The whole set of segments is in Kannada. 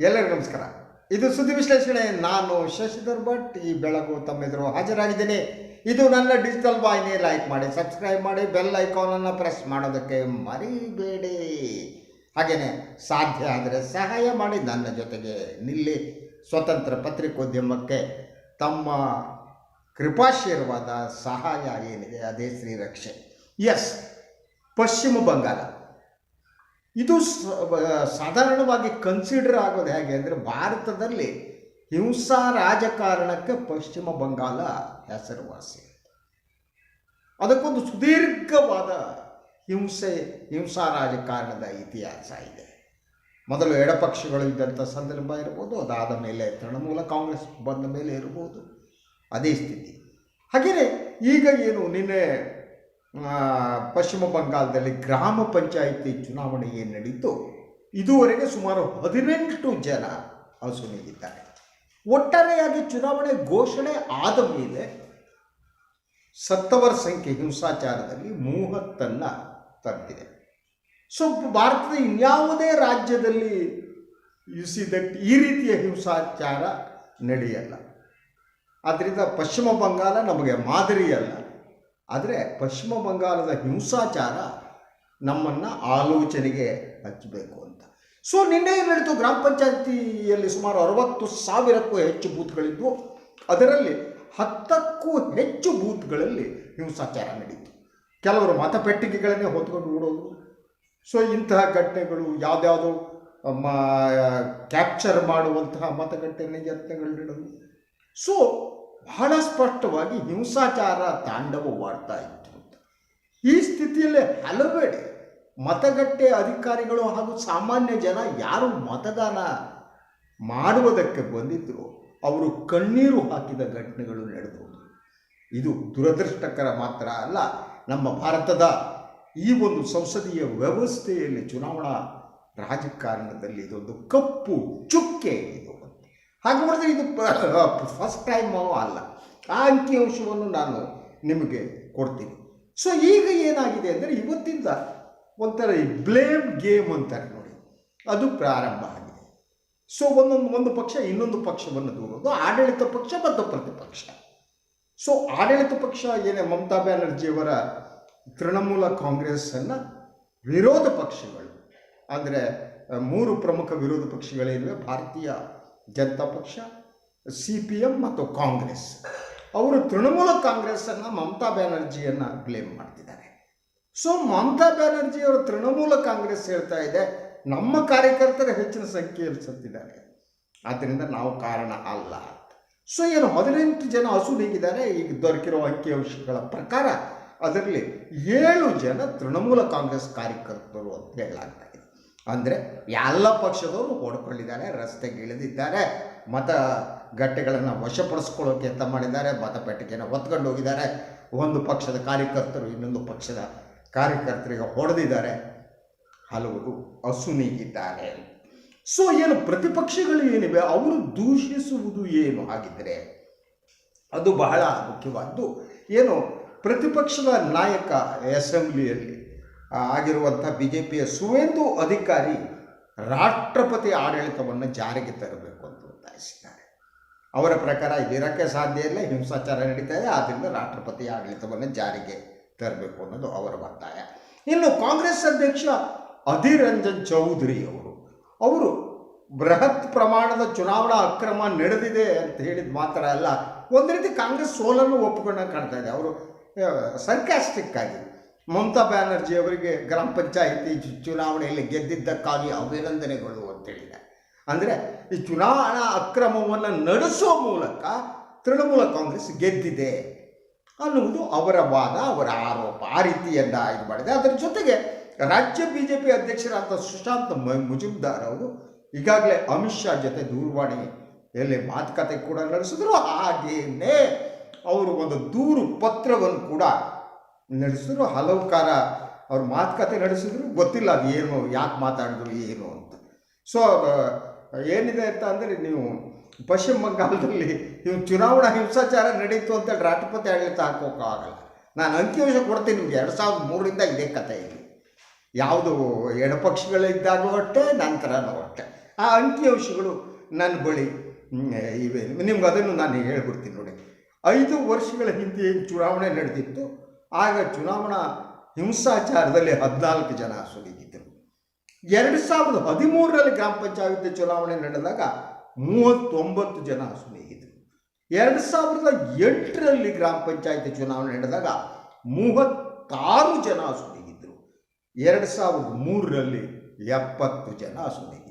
ಎಲ್ಲರಿಗೂ ನಮಸ್ಕಾರ. ಇದು ಸುದ್ದಿ ವಿಶ್ಲೇಷಣೆ. ನಾನು ಶಶಿಧರ್ ಭಟ್ ಈ ಬೆಳಗು ತಮ್ಮೆದುರು ಹಾಜರಾಗಿದ್ದೇನೆ. ಇದು ನನ್ನ ಡಿಜಿಟಲ್ ವಾಹಿನಿ. ಲೈಕ್ ಮಾಡಿ, ಸಬ್ಸ್ಕ್ರೈಬ್ ಮಾಡಿ, ಬೆಲ್ ಐಕಾನನ್ನು ಪ್ರೆಸ್ ಮಾಡೋದಕ್ಕೆ ಮರಿಬೇಡಿ. ಹಾಗೆಯೇ ಸಾಧ್ಯ ಆದರೆ ಸಹಾಯ ಮಾಡಿ ನನ್ನ ಜೊತೆಗೆ ನಿಲ್ಲಿ. ಸ್ವತಂತ್ರ ಪತ್ರಿಕೋದ್ಯಮಕ್ಕೆ ತಮ್ಮ ಕೃಪಾಶೀರ್ವಾದ ಸಹಾಯ ಏನಿದೆ ಅದೇ ಶ್ರೀರಕ್ಷೆ. ಎಸ್, ಪಶ್ಚಿಮ ಬಂಗಾಳ ಇದು ಸಾಧಾರಣವಾಗಿ ಕನ್ಸಿಡರ್ ಆಗೋದು ಹೇಗೆ ಅಂದರೆ, ಭಾರತದಲ್ಲಿ ಹಿಂಸಾ ರಾಜಕಾರಣಕ್ಕೆ ಪಶ್ಚಿಮ ಬಂಗಾಳ ಹೆಸರುವಾಸಿ. ಅದಕ್ಕೊಂದು ಸುದೀರ್ಘವಾದ ಹಿಂಸಾ ರಾಜಕಾರಣದ ಇತಿಹಾಸ ಇದೆ. ಮೊದಲು ಎಡಪಕ್ಷಗಳು ಇದ್ದಂಥ ಸಂದರ್ಭ ಇರ್ಬೋದು, ಅದಾದ ಮೇಲೆ ತೃಣಮೂಲ ಕಾಂಗ್ರೆಸ್ ಬಂದ ಮೇಲೆ ಇರ್ಬೋದು, ಅದೇ ಸ್ಥಿತಿ. ಹಾಗೆಯೇ ಈಗ ಏನು ನಿನ್ನೆ ಪಶ್ಚಿಮ ಬಂಗಾಳದಲ್ಲಿ ಗ್ರಾಮ ಪಂಚಾಯಿತಿ ಚುನಾವಣೆ ಏನು ನಡೀತು, ಇದುವರೆಗೆ ಸುಮಾರು 18 ಜನ ಅಸುನೀಗಿದ್ದಾರೆ. ಒಟ್ಟಾರೆಯಾಗಿ ಚುನಾವಣೆ ಘೋಷಣೆ ಆದ ಮೇಲೆ ಸತ್ತವರ ಸಂಖ್ಯೆ ಹಿಂಸಾಚಾರದಲ್ಲಿ 30 ತಲುಪಿದೆ. ಸೊ ಭಾರತದ ಇನ್ಯಾವುದೇ ರಾಜ್ಯದಲ್ಲಿ ಈ ರೀತಿಯ ಹಿಂಸಾಚಾರ ನಡೆಯಲ್ಲ. ಆದ್ದರಿಂದ ಪಶ್ಚಿಮ ಬಂಗಾಳ ನಮಗೆ ಮಾದರಿಯಲ್ಲ. ಆದರೆ ಪಶ್ಚಿಮ ಬಂಗಾಳದ ಹಿಂಸಾಚಾರ ನಮ್ಮನ್ನು ಆಲೋಚನೆಗೆ ಹಚ್ಚಬೇಕು ಅಂತ. ಸೊ ನಿನ್ನೆ ಏನು ನಡೀತು, ಗ್ರಾಮ ಪಂಚಾಯತಿಯಲ್ಲಿ ಸುಮಾರು 60,000ಕ್ಕೂ ಹೆಚ್ಚು ಬೂತ್ಗಳಿದ್ವು. ಅದರಲ್ಲಿ 10ಕ್ಕೂ ಹೆಚ್ಚು ಬೂತ್ಗಳಲ್ಲಿ ಹಿಂಸಾಚಾರ ನಡೀತು. ಕೆಲವರು ಮತಪೆಟ್ಟಿಗೆಗಳನ್ನೇ ಹೊತ್ಕೊಂಡು ಓಡೋದು. ಸೊ ಇಂತಹ ಘಟನೆಗಳು ಯಾವುದ್ಯಾವುದೋ ಕ್ಯಾಪ್ಚರ್ ಮಾಡುವಂತಹ ಮತಗಟ್ಟೆಯ ಯತ್ನಗಳು ನಡೆದು, ಸೊ ಬಹಳ ಸ್ಪಷ್ಟವಾಗಿ ಹಿಂಸಾಚಾರ ತಾಂಡವವಾಡ್ತಾ ಇತ್ತು ಅಂತ. ಈ ಸ್ಥಿತಿಯಲ್ಲೇ ಹಲವೆಡೆ ಮತಗಟ್ಟೆ ಅಧಿಕಾರಿಗಳು ಹಾಗೂ ಸಾಮಾನ್ಯ ಜನ ಯಾರು ಮತದಾನ ಮಾಡುವುದಕ್ಕೆ ಬಂದಿದ್ದರು ಅವರು ಕಣ್ಣೀರು ಹಾಕಿದ ಘಟನೆಗಳು ನಡೆದವು. ಇದು ದುರದೃಷ್ಟಕರ ಮಾತ್ರ ಅಲ್ಲ, ನಮ್ಮ ಭಾರತದ ಈ ಒಂದು ಸಂಸದೀಯ ವ್ಯವಸ್ಥೆಯಲ್ಲಿ ಚುನಾವಣಾ ರಾಜಕಾರಣದಲ್ಲಿ ಇದೊಂದು ಕಪ್ಪು ಚುಕ್ಕೆ. ಇದು ಹಾಗೆ ಮಾಡಿದ್ರೆ ಇದು ಫಸ್ಟ್ ಟೈಮು ಅಲ್ಲ. ಆ ಅಂಕಿಅಂಶವನ್ನು ನಾನು ನಿಮಗೆ ಕೊಡ್ತೀನಿ. ಸೊ ಈಗ ಏನಾಗಿದೆ ಅಂದರೆ, ಇವತ್ತಿಂದ ಒಂಥರ ಈ ಬ್ಲೇಮ್ ಗೇಮ್ ಅಂತಾರೆ ನೋಡಿ, ಅದು ಪ್ರಾರಂಭ ಆಗಿದೆ. ಸೊ ಒಂದು ಪಕ್ಷ ಇನ್ನೊಂದು ಪಕ್ಷವನ್ನು ದೂರೋದು, ಆಡಳಿತ ಪಕ್ಷ ಮತ್ತು ಪ್ರತಿಪಕ್ಷ. ಸೊ ಆಡಳಿತ ಪಕ್ಷ ಏನೇ ಮಮತಾ ಬ್ಯಾನರ್ಜಿಯವರ ತೃಣಮೂಲ ಕಾಂಗ್ರೆಸ್ಸನ್ನು ವಿರೋಧ ಪಕ್ಷಗಳು ಅಂದರೆ 3 ಪ್ರಮುಖ ವಿರೋಧ ಪಕ್ಷಗಳೇನಿವೆ, ಭಾರತೀಯ ಜನತಾ ಪಕ್ಷ, CPM ಮತ್ತು ಕಾಂಗ್ರೆಸ್, ಅವರು ತೃಣಮೂಲ ಕಾಂಗ್ರೆಸ್ಸನ್ನು ಮಮತಾ ಬ್ಯಾನರ್ಜಿಯನ್ನು ಬ್ಲೇಮ್ ಮಾಡ್ತಿದ್ದಾರೆ. ಸೊ ಮಮತಾ ಬ್ಯಾನರ್ಜಿಯವರು ತೃಣಮೂಲ ಕಾಂಗ್ರೆಸ್ ಹೇಳ್ತಾ ಇದೆ, ನಮ್ಮ ಕಾರ್ಯಕರ್ತರ ಹೆಚ್ಚಿನ ಸಂಖ್ಯೆಯಲ್ಲಿ ಸತ್ತಿದ್ದಾರೆ, ಆದ್ದರಿಂದ ನಾವು ಕಾರಣ ಅಲ್ಲ ಅಂತ. ಸೊ ಏನು 18 ಜನ ಅಸುನೀಗಿದ್ದಾರೆ. ಈಗ ದೊರಕಿರೋ ಅಂಕಿಅಂಶಗಳ ಪ್ರಕಾರ ಅದರಲ್ಲಿ 7 ಜನ ತೃಣಮೂಲ ಕಾಂಗ್ರೆಸ್ ಕಾರ್ಯಕರ್ತರು ಅಂತ ಹೇಳಲಾಗ್ತಾ ಇದೆ. ಅಂದರೆ ಎಲ್ಲ ಪಕ್ಷದವರು ಓಡಿಕೊಂಡಿದ್ದಾರೆ, ರಸ್ತೆಗೆ ಇಳಿದಿದ್ದಾರೆ, ಮತಗಟ್ಟೆಗಳನ್ನು ವಶಪಡಿಸ್ಕೊಳ್ಳೋಕೆ ಯತ್ನ ಮಾಡಿದ್ದಾರೆ, ಮತಪೆಟ್ಟಿಗೆಯನ್ನು ಹೊತ್ಕೊಂಡು ಹೋಗಿದ್ದಾರೆ. ಒಂದು ಪಕ್ಷದ ಕಾರ್ಯಕರ್ತರು ಇನ್ನೊಂದು ಪಕ್ಷದ ಕಾರ್ಯಕರ್ತರಿಗೆ ಹೊಡೆದಿದ್ದಾರೆ, ಹಲವರು ಅಸುನೀಗಿದ್ದಾರೆ. ಸೊ ಏನು ಪ್ರತಿಪಕ್ಷಗಳು ಏನಿವೆ ಅವರು ದೂಷಿಸುವುದು ಏನು ಆಗಿದ್ದರೆ ಅದು ಬಹಳ ಮುಖ್ಯವಾದ್ದು. ಏನು ಪ್ರತಿಪಕ್ಷದ ನಾಯಕ ಅಸೆಂಬ್ಲಿಯಲ್ಲಿ ಆಗಿರುವಂಥ BJPಯ ಸುವೇಂದು ಅಧಿಕಾರಿ ರಾಷ್ಟ್ರಪತಿ ಆಡಳಿತವನ್ನು ಜಾರಿಗೆ ತರಬೇಕು ಅಂತ ಒತ್ತಾಯಿಸಿದ್ದಾರೆ. ಅವರ ಪ್ರಕಾರ ಇದಿರೋಕ್ಕೆ ಸಾಧ್ಯ ಇಲ್ಲ, ಹಿಂಸಾಚಾರ ನಡೀತಾ ಇದೆ, ಆದ್ದರಿಂದ ರಾಷ್ಟ್ರಪತಿ ಆಡಳಿತವನ್ನು ಜಾರಿಗೆ ತರಬೇಕು ಅನ್ನೋದು ಅವರ ಒತ್ತಾಯ. ಇನ್ನು ಕಾಂಗ್ರೆಸ್ ಅಧ್ಯಕ್ಷ ಅಧೀರ್ ರಂಜನ್ ಚೌಧರಿ ಅವರು ಬೃಹತ್ ಪ್ರಮಾಣದ ಚುನಾವಣಾ ಅಕ್ರಮ ನಡೆದಿದೆ ಅಂತ ಹೇಳಿದ ಮಾತ್ರ ಅಲ್ಲ, ಒಂದು ರೀತಿ ಕಾಂಗ್ರೆಸ್ ಸೋಲನ್ನು ಒಪ್ಪಿಕೊಂಡಂಗೆ ಕಾಣ್ತಾ ಇದೆ. ಅವರು ಸರ್ಕ್ಯಾಸ್ಟಿಕ್ ಆಗಿ ಮಮತಾ ಬ್ಯಾನರ್ಜಿ ಅವರಿಗೆ ಗ್ರಾಮ ಪಂಚಾಯಿತಿ ಚುನಾವಣೆಯಲ್ಲಿ ಗೆದ್ದಿದ್ದಕ್ಕಾಗಿ ಅಭಿನಂದನೆಗಳು ಅಂತೇಳಿದ್ದಾರೆ. ಅಂದರೆ ಈ ಚುನಾವಣಾ ಅಕ್ರಮವನ್ನು ನಡೆಸುವ ಮೂಲಕ ತೃಣಮೂಲ ಕಾಂಗ್ರೆಸ್ ಗೆದ್ದಿದೆ ಅನ್ನುವುದು ಅವರ ವಾದ, ಅವರ ಆರೋಪ. ಆ ರೀತಿಯನ್ನ ಇದು ಮಾಡಿದೆ. ಅದರ ಜೊತೆಗೆ ರಾಜ್ಯ BJP ಅಧ್ಯಕ್ಷರಾದ ಸುಶಾಂತ್ ಮುಜುಮ್ದಾರ್ ಅವರು ಈಗಾಗಲೇ ಅಮಿತ್ ಶಾ ಜೊತೆ ದೂರವಾಣಿಯಲ್ಲಿ ಮಾತುಕತೆ ಕೂಡ ನಡೆಸಿದ್ರು. ಹಾಗೇನೇ ಅವರು ಒಂದು ದೂರು ಪತ್ರವನ್ನು ಕೂಡ ನಡೆಸಿದ್ರು. ಹಲವು ಕಾಲ ಅವ್ರು ಮಾತುಕತೆ ನಡೆಸಿದ್ರು, ಗೊತ್ತಿಲ್ಲ ಅದು ಏನು, ಯಾಕೆ ಮಾತಾಡಿದ್ರು ಏನು ಅಂತ. ಸೊ ಏನಿದೆ ಅಂತ ಅಂದರೆ, ನೀವು ಪಶ್ಚಿಮ ಬಂಗಾಳದಲ್ಲಿ ಚುನಾವಣಾ ಹಿಂಸಾಚಾರ ನಡೀತು ಅಂತೇಳಿ ರಾಷ್ಟ್ರಪತಿ ಆಡಳಿತ ಹಾಕೋಕ್ಕಾಗಲ್ಲ. ನಾನು ಅಂಕಿಅಂಶ ಕೊಡ್ತೀನಿ ನಿಮಗೆ. 2003ರಿಂದ ಇದೇ ಕಥೆ ಇಲ್ಲಿ. ಯಾವುದು ಎಡಪಕ್ಷಗಳಿದ್ದಾಗೂ ಅಷ್ಟೇ, ನಂತರನೂ ಅಷ್ಟೇ. ಆ ಅಂಕಿಅಂಶಗಳು ನನ್ನ ಬಳಿ ಇವೆ. ನಿಮ್ಗೆ ಅದನ್ನು ನಾನು ಹೇಳ್ಬಿಡ್ತೀನಿ ನೋಡಿ. 5 ವರ್ಷಗಳ ಹಿಂದೆ ಏನು ಚುನಾವಣೆ ನಡೆದಿತ್ತು, ಆಗ ಚುನಾವಣಾ ಹಿಂಸಾಚಾರದಲ್ಲಿ 14 ಜನ ಸುಲಿಗಿದ್ದರು. 2013ರಲ್ಲಿ ಗ್ರಾಮ ಪಂಚಾಯತ್ ಚುನಾವಣೆ ನಡೆದಾಗ 39 ಜನ ಸುಲಿಗಿದ್ದರು. 2008ರಲ್ಲಿ ಗ್ರಾಮ ಪಂಚಾಯತ್ ಚುನಾವಣೆ ನಡೆದಾಗ 36 ಜನ ಸುಲಿಗಿದ್ದರು. 2003ರಲ್ಲಿ 70 ಜನ ಸುಲಿಗಿದ್ದರು.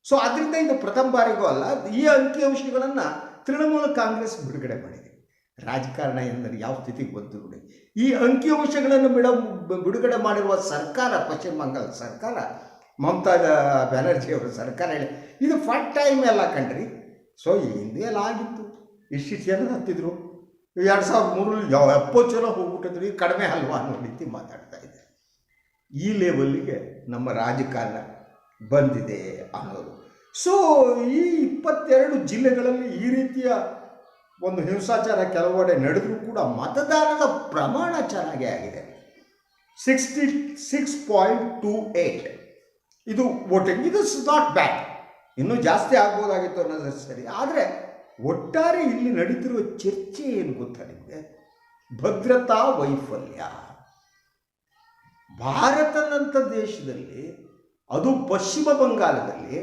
ಸೊ ಅದರಿಂದ ಇದು ಪ್ರಥಮ ಬಾರಿಗೂ ಅಲ್ಲ. ಈ ಅಂಕಿಅಂಶಗಳನ್ನು ತೃಣಮೂಲ ಕಾಂಗ್ರೆಸ್ ಬಿಡುಗಡೆ ಮಾಡಿದೆ. ರಾಜಕಾರಣ ಎಂದರೆ ಯಾವ ಸ್ಥಿತಿಗೆ ಬಂತು ನೋಡಿ. ಈ ಅಂಕಿಅಂಶಗಳನ್ನು ಬಿಡುಗಡೆ ಮಾಡಿರುವ ಸರ್ಕಾರ, ಪಶ್ಚಿಮ ಬಂಗಾಳ ಸರ್ಕಾರ, ಮಮತಾ ಬ್ಯಾನರ್ಜಿ ಅವರ ಸರ್ಕಾರ ಹೇಳಿ ಇದು ಫಸ್ಟ್ ಟೈಮ್ ಎಲ್ಲ ಕಂಡ್ರಿ. ಸೊ ಹಿಂದೆ ಎಲ್ಲ ಆಗಿತ್ತು, ಇಷ್ಟು ಜನ ಹತ್ತಿದ್ರು. 2003ರಲ್ಲಿ 70 ಜನ ಹೋಗ್ಬಿಟ್ಟಿದ್ರು. ಈಗ ಕಡಿಮೆ ಅಲ್ವಾ ಅನ್ನೋ ರೀತಿ ಮಾತಾಡ್ತಾ ಇದೆ. ಈ ಲೆವೆಲ್ಲಿಗೆ ನಮ್ಮ ರಾಜಕಾರಣ ಬಂದಿದೆ ಅನ್ನೋದು. ಸೊ ಈ 22 ಜಿಲ್ಲೆಗಳಲ್ಲಿ ಈ ರೀತಿಯ ಒಂದು ಹಿಂಸಾಚಾರ ಕೆಲವೆಡೆ ನಡೆದರೂ ಕೂಡ ಮತದಾನದ ಪ್ರಮಾಣ ಚೆನ್ನಾಗೇ ಆಗಿದೆ. 66.28 ಇದು ವೋಟಿಂಗ್. ಇದು ಇಸ್ ನಾಟ್ ಬ್ಯಾಡ್. ಇನ್ನೂ ಜಾಸ್ತಿ ಆಗ್ಬೋದಾಗಿತ್ತು ಅನ್ನೋದು ಸರಿ. ಆದರೆ ಒಟ್ಟಾರೆ ಇಲ್ಲಿ ನಡೀತಿರುವ ಚರ್ಚೆ ಏನು ಗೊತ್ತಾ ನಿಮಗೆ? ಭದ್ರತಾ ವೈಫಲ್ಯ. ಭಾರತದಂಥ ದೇಶದಲ್ಲಿ, ಅದು ಪಶ್ಚಿಮ ಬಂಗಾಳದಲ್ಲಿ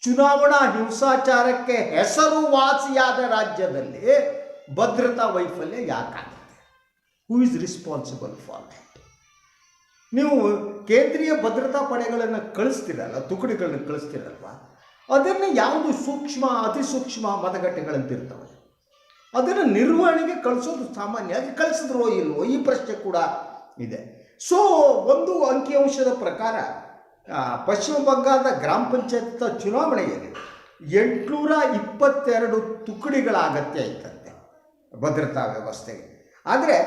ಚುನಾವಣಾ ಹಿಂಸಾಚಾರಕ್ಕೆ ಹೆಸರುವಾಸಿಯಾದ ರಾಜ್ಯದಲ್ಲಿ ಭದ್ರತಾ ವೈಫಲ್ಯ ಯಾಕಾಗುತ್ತೆ? Who is responsible for that? ನೀವು ಕೇಂದ್ರೀಯ ಭದ್ರತಾ ಪಡೆಗಳನ್ನು ಕಳಿಸ್ತಿರಲ್ಲ, ತುಕಡಿಗಳನ್ನ ಕಳಿಸ್ತಿರಲ್ವ, ಅದನ್ನು ಯಾವುದು ಸೂಕ್ಷ್ಮ, ಅತಿ ಸೂಕ್ಷ್ಮ ಮತಗಟ್ಟೆಗಳಂತಿರ್ತವೆ, ಅದನ್ನು ನಿರ್ವಹಣೆಗೆ ಕಳಿಸೋದು ಸಾಮಾನ್ಯ. ಅದು ಕಳಿಸಿದ್ರೋ ಇಲ್ವೋ ಈ ಪ್ರಶ್ನೆ ಕೂಡ ಇದೆ. ಸೊ ಒಂದು ಅಂಕಿಅಂಶದ ಪ್ರಕಾರ ಪಶ್ಚಿಮ ಬಂಗಾಳದ ಗ್ರಾಮ ಪಂಚಾಯತ್ ಚುನಾವಣೆಯಲ್ಲಿ 822 ತುಕಡಿಗಳ ಅಗತ್ಯ ಇತ್ತಂತೆ ಭದ್ರತಾ ವ್ಯವಸ್ಥೆಗೆ. ಆದರೆ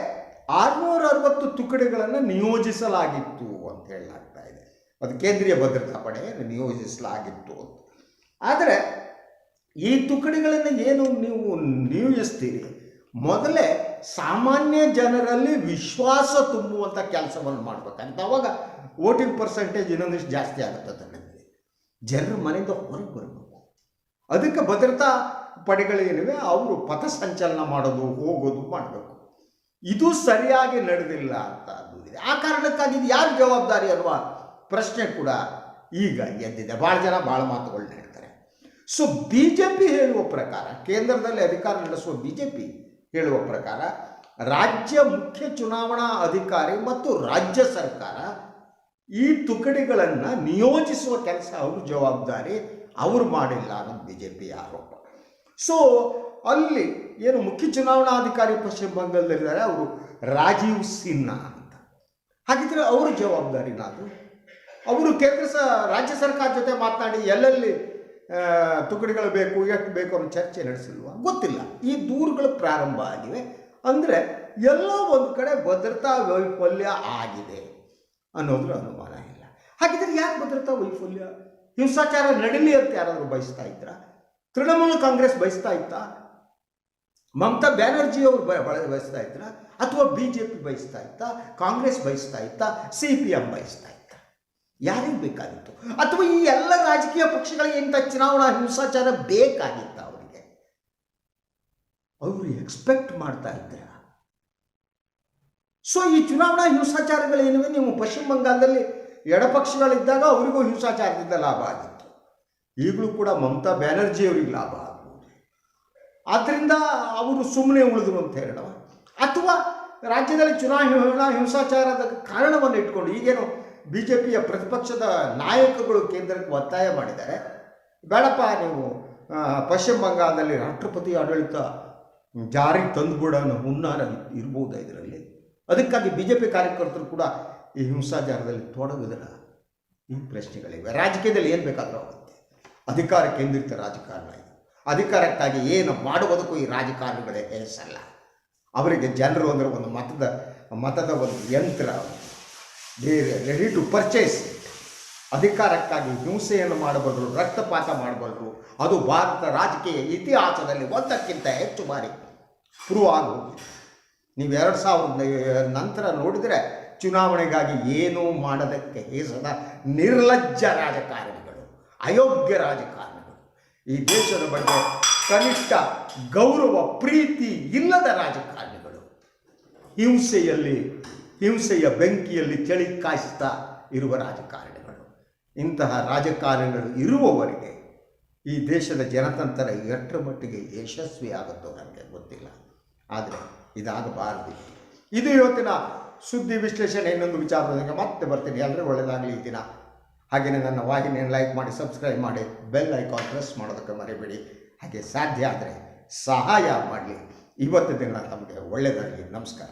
660 ತುಕಡಿಗಳನ್ನು ನಿಯೋಜಿಸಲಾಗಿತ್ತು ಅಂತ ಹೇಳಲಾಗ್ತಾ ಇದೆ. ಅದು ಕೇಂದ್ರೀಯ ಭದ್ರತಾ ಪಡೆಯನ್ನು ನಿಯೋಜಿಸಲಾಗಿತ್ತು ಅಂತ. ಆದರೆ ಈ ತುಕಡಿಗಳನ್ನು ಏನು ನೀವು ನಿಯೋಜಿಸ್ತೀರಿ, ಮೊದಲೇ ಸಾಮಾನ್ಯ ಜನರಲ್ಲಿ ವಿಶ್ವಾಸ ತುಂಬುವಂಥ ಕೆಲಸವನ್ನು ಮಾಡಬೇಕಾಗುತ್ತೆ. ಅವಾಗ ವೋಟಿಂಗ್ ಪರ್ಸೆಂಟೇಜ್ ಇನ್ನೊಂದಿಷ್ಟು ಜಾಸ್ತಿ ಆಗುತ್ತೆ. ಅದರಲ್ಲಿ ಜನರು ಮನೆಯಿಂದ ಹೊರಗೆ ಬರಬೇಕು. ಅದಕ್ಕೆ ಭದ್ರತಾ ಪಡೆಗಳೇನಿವೆ ಅವರು ಪಥಸಂಚಲನ ಮಾಡೋದು, ಹೋಗೋದು ಮಾಡಬೇಕು. ಇದು ಸರಿಯಾಗಿ ನಡೆದಿಲ್ಲ ಅಂತ ಅದು ಇದೆ. ಆ ಕಾರಣಕ್ಕಾಗಿ ಇದು ಯಾರು ಜವಾಬ್ದಾರಿ ಅನ್ನುವ ಪ್ರಶ್ನೆ ಕೂಡ ಈಗ ಎದ್ದಿದೆ. ಭಾಳ ಜನ ಭಾಳ ಮಾತುಗಳನ್ನ ಹೇಳ್ತಾರೆ. ಸೊ BJP ಹೇಳುವ ಪ್ರಕಾರ, ಕೇಂದ್ರದಲ್ಲಿ ಅಧಿಕಾರ ನಡೆಸುವ BJP ಹೇಳುವ ಪ್ರಕಾರ, ರಾಜ್ಯ ಮುಖ್ಯ ಚುನಾವಣಾ ಅಧಿಕಾರಿ ಮತ್ತು ರಾಜ್ಯ ಸರ್ಕಾರ ಈ ತುಕಡಿಗಳನ್ನು ನಿಯೋಜಿಸುವ ಕೆಲಸ ಅವರು ಜವಾಬ್ದಾರಿ, ಅವರು ಮಾಡಿಲ್ಲ ಅನ್ನೋದು BJP ಆರೋಪ. ಸೊ ಅಲ್ಲಿ ಏನು ಮುಖ್ಯ ಚುನಾವಣಾಧಿಕಾರಿ ಪಶ್ಚಿಮ ಬಂಗಾಳದಲ್ಲಿದ್ದಾರೆ, ಅವರು ರಾಜೀವ್ ಸಿನ್ಹಾ ಅಂತ. ಹಾಗಿದ್ರೆ ಅವರ ಜವಾಬ್ದಾರಿನ ಅದು? ಅವರು ರಾಜ್ಯ ಸರ್ಕಾರ ಜೊತೆ ಮಾತನಾಡಿ ಎಲ್ಲೆಲ್ಲಿ ತುಕಡಿಗಳು ಬೇಕು, ಎಷ್ಟು ಬೇಕು ಅನ್ನೋ ಚರ್ಚೆ ನಡೆಸಿಲ್ವ? ಗೊತ್ತಿಲ್ಲ. ಈ ದೂರುಗಳು ಪ್ರಾರಂಭ ಆಗಿವೆ. ಅಂದರೆ ಎಲ್ಲ ಒಂದು ಕಡೆ ಭದ್ರತಾ ವೈಫಲ್ಯ ಆಗಿದೆ ಅನ್ನೋದ್ರ ಅನುಮಾನ ಇಲ್ಲ. ಹಾಗಿದ್ರೆ ಯಾಕೆ ಭದ್ರತಾ ವೈಫಲ್ಯ? ಹಿಂಸಾಚಾರ ನಡೀಲಿ ಅಂತ ಯಾರಾದರೂ ಬಯಸ್ತಾ ಇದ್ರ? ತೃಣಮೂಲ ಕಾಂಗ್ರೆಸ್ ಬಯಸ್ತಾ ಇತ್ತಾ? ಮಮತಾ ಬ್ಯಾನರ್ಜಿ ಅವರು ಬಯಸ್ತಾ ಇದ್ರ? ಅಥವಾ BJP ಬಯಸ್ತಾ ಇತ್ತಾ? ಕಾಂಗ್ರೆಸ್ ಬಯಸ್ತಾ ಇತ್ತಾ? CPM ಬಯಸ್ತಾ ಇತ್ತ? ಯಾರಿಗೆ ಬೇಕಾಗಿತ್ತು? ಅಥವಾ ಈ ಎಲ್ಲ ರಾಜಕೀಯ ಪಕ್ಷಗಳಿಗೆ ಇಂಥ ಚುನಾವಣಾ ಹಿಂಸಾಚಾರ ಬೇಕಾಗಿತ್ತ? ಅವರಿಗೆ ಅವರು ಎಕ್ಸ್ಪೆಕ್ಟ್ ಮಾಡ್ತಾ ಇದ್ರ? ಸೊ ಈ ಚುನಾವಣಾ ಹಿಂಸಾಚಾರಗಳೇನಿವೆ, ನೀವು ಪಶ್ಚಿಮ ಬಂಗಾಳದಲ್ಲಿ ಎಡಪಕ್ಷಗಳಿದ್ದಾಗ ಅವರಿಗೂ ಹಿಂಸಾಚಾರದಿಂದ ಲಾಭ ಆಗಿತ್ತು. ಈಗಲೂ ಕೂಡ ಮಮತಾ ಬ್ಯಾನರ್ಜಿ ಅವರಿಗೆ ಲಾಭ ಆಗ್ಬೋದು. ಆದ್ದರಿಂದ ಅವರು ಸುಮ್ಮನೆ ಉಳಿದ್ರು ಅಂತ ಹೇಳೋಣ. ಅಥವಾ ರಾಜ್ಯದಲ್ಲಿ ಚುನಾವಣಾ ಹಿಂಸಾಚಾರದ ಕಾರಣವನ್ನು ಇಟ್ಕೊಂಡು ಈಗೇನು BJPಯ ಪ್ರತಿಪಕ್ಷದ ನಾಯಕಗಳು ಕೇಂದ್ರಕ್ಕೆ ಒತ್ತಾಯ ಮಾಡಿದ್ದಾರೆ, ಬೇಡಪ್ಪ ನೀವು ಪಶ್ಚಿಮ ಬಂಗಾಳದಲ್ಲಿ ರಾಷ್ಟ್ರಪತಿ ಆಡಳಿತ ಜಾರಿಗೆ ತಂದುಬಿಡೋ ಅನ್ನೋ ಹುನ್ನಾರ ಇರ್ಬೋದು ಇದರಲ್ಲಿ. ಅದಕ್ಕಾಗಿ BJP ಕಾರ್ಯಕರ್ತರು ಕೂಡ ಈ ಹಿಂಸಾಚಾರದಲ್ಲಿ ತೊಡಗಿದ್ರ? ಈ ಪ್ರಶ್ನೆಗಳಿವೆ. ರಾಜಕೀಯದಲ್ಲಿ ಏನು ಬೇಕಾದರೂ ಆಗುತ್ತೆ. ಅಧಿಕಾರ ಕೇಂದ್ರಿತ ರಾಜಕಾರಣ ಇದು. ಅಧಿಕಾರಕ್ಕಾಗಿ ಏನು ಮಾಡುವುದಕ್ಕೂ ಈ ರಾಜಕಾರಣಿಗಳೇ ಹೆಸಲ್ಲ. ಅವರಿಗೆ ಜನರು ಅಂದರೆ ಒಂದು ಮತದ ಒಂದು ಯಂತ್ರ, ರೆಡಿ ಟು ಪರ್ಚೇಸ್. ಅಧಿಕಾರಕ್ಕಾಗಿ ಹಿಂಸೆಯನ್ನು ಮಾಡಬಲ್ಲರು, ರಕ್ತಪಾತ ಮಾಡಬಲ್ಲರು. ಅದು ಭಾರತ ರಾಜಕೀಯ ಇತಿಹಾಸದಲ್ಲಿ ಒಂದಕ್ಕಿಂತ ಹೆಚ್ಚು ಬಾರಿ ಪ್ರೂವ್ ಆಗೋಗಿದೆ. ನೀವು 2000 ನಂತರ ನೋಡಿದರೆ ಚುನಾವಣೆಗಾಗಿ ಏನೂ ಮಾಡೋದಕ್ಕೆ ಹೇಸದ ನಿರ್ಲಜ್ಜ ರಾಜಕಾರಣಿಗಳು, ಅಯೋಗ್ಯ ರಾಜಕಾರಣಿಗಳು, ಈ ದೇಶದ ಬಗ್ಗೆ ಕನಿಷ್ಠ ಗೌರವ ಪ್ರೀತಿ ಇಲ್ಲದ ರಾಜಕಾರಣಿಗಳು, ಹಿಂಸೆಯ ಬೆಂಕಿಯಲ್ಲಿ ಚಳಿ ಕಾಯಿಸ್ತಾ ಇರುವ ರಾಜಕಾರಣಿಗಳು. ಇಂತಹ ರಾಜಕಾರಣಿಗಳು ಇರುವವರೆಗೆ ಈ ದೇಶದ ಜನತಂತ್ರ ಎಷ್ಟರ ಮಟ್ಟಿಗೆ ಯಶಸ್ವಿ ಆಗುತ್ತೋ ನನಗೆ ಗೊತ್ತಿಲ್ಲ. ಆದರೆ ಇದಾಗಬಾರದು. ಇದು ಇವತ್ತಿನ ಸುದ್ದಿ ವಿಶ್ಲೇಷಣೆ. ಇನ್ನೊಂದು ವಿಚಾರದೊಂದಿಗೆ ಮತ್ತೆ ಬರ್ತೀನಿ. ಎಲ್ಲರಿಗೂ ಒಳ್ಳೆಯದಾಗಲಿ ಈ ದಿನ. ಹಾಗೆಯೇ ನನ್ನ ವಾಹಿನಿಯನ್ನು ಲೈಕ್ ಮಾಡಿ, ಸಬ್ಸ್ಕ್ರೈಬ್ ಮಾಡಿ, ಬೆಲ್ ಐಕಾನ್ ಪ್ರೆಸ್ ಮಾಡೋದಕ್ಕೆ ಮರಿಬೇಡಿ. ಹಾಗೆ ಸಾಧ್ಯ ಆದರೆ ಸಹಾಯ ಮಾಡಲಿ. ಇವತ್ತು ದಿನ ನಮಗೆ ಒಳ್ಳೆಯದಾಗಲಿ. ನಮಸ್ಕಾರ.